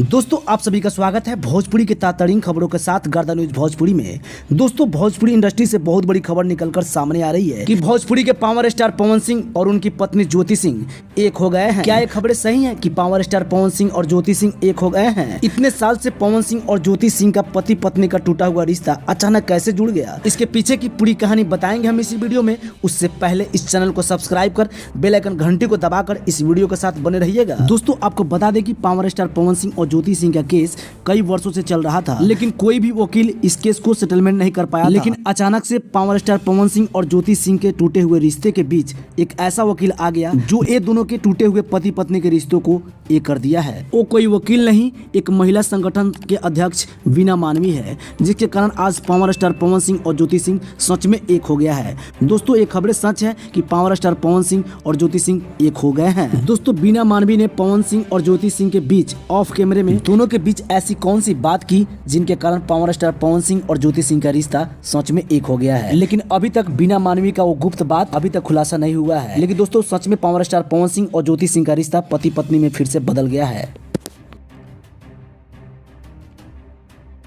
दोस्तों आप सभी का स्वागत है भोजपुरी के तातरीन खबरों के साथ गर्दा न्यूज भोजपुरी में। दोस्तों भोजपुरी इंडस्ट्री से बहुत बड़ी खबर निकलकर सामने आ रही है कि भोजपुरी के पावर स्टार पवन सिंह और उनकी पत्नी ज्योति सिंह एक हो गए हैं। क्या ये खबरें सही हैं कि पावर स्टार पवन सिंह और ज्योति सिंह एक हो गए हैं? इतने साल से पवन सिंह और ज्योति सिंह का पति पत्नी का टूटा हुआ रिश्ता अचानक कैसे जुड़ गया, इसके पीछे की पूरी कहानी बताएंगे हम इस वीडियो में। उससे पहले इस चैनल को सब्सक्राइब कर बेल आइकन घंटी को दबाकर इस वीडियो के साथ बने रहिएगा। दोस्तों आपको बता दें कि पावर स्टार पवन सिंह और ज्योति सिंह का केस कई वर्षों से चल रहा था, लेकिन कोई भी वकील इस केस को सेटलमेंट नहीं कर पाया। लेकिन अचानक से पावर स्टार पवन सिंह और ज्योति सिंह के टूटे हुए रिश्ते के बीच एक ऐसा वकील आ गया जो ये दोनों के टूटे हुए पति पत्नी के रिश्तों को एक कर दिया है। वो कोई वकील नहीं, एक महिला संगठन के अध्यक्ष वीना मानवी है, जिसके कारण आज पावर स्टार पवन सिंह और ज्योति सिंह सच में एक हो गया है। दोस्तों ये खबरें सच है कि पावर स्टार पवन सिंह और ज्योति सिंह एक हो गए हैं। दोस्तों वीना मानवी ने पवन सिंह और ज्योति सिंह के बीच ऑफ कैमरे में दोनों के बीच ऐसी कौन सी बात की जिनके कारण पावर स्टार पवन सिंह और ज्योति सिंह का रिश्ता सच में एक हो गया है। लेकिन अभी तक वीना मानवी का वो गुप्त बात अभी तक खुलासा नहीं हुआ है। लेकिन दोस्तों सच में पावर स्टार पवन सिंह और ज्योति सिंह का रिश्ता पति पत्नी में फिर से बदल गया है।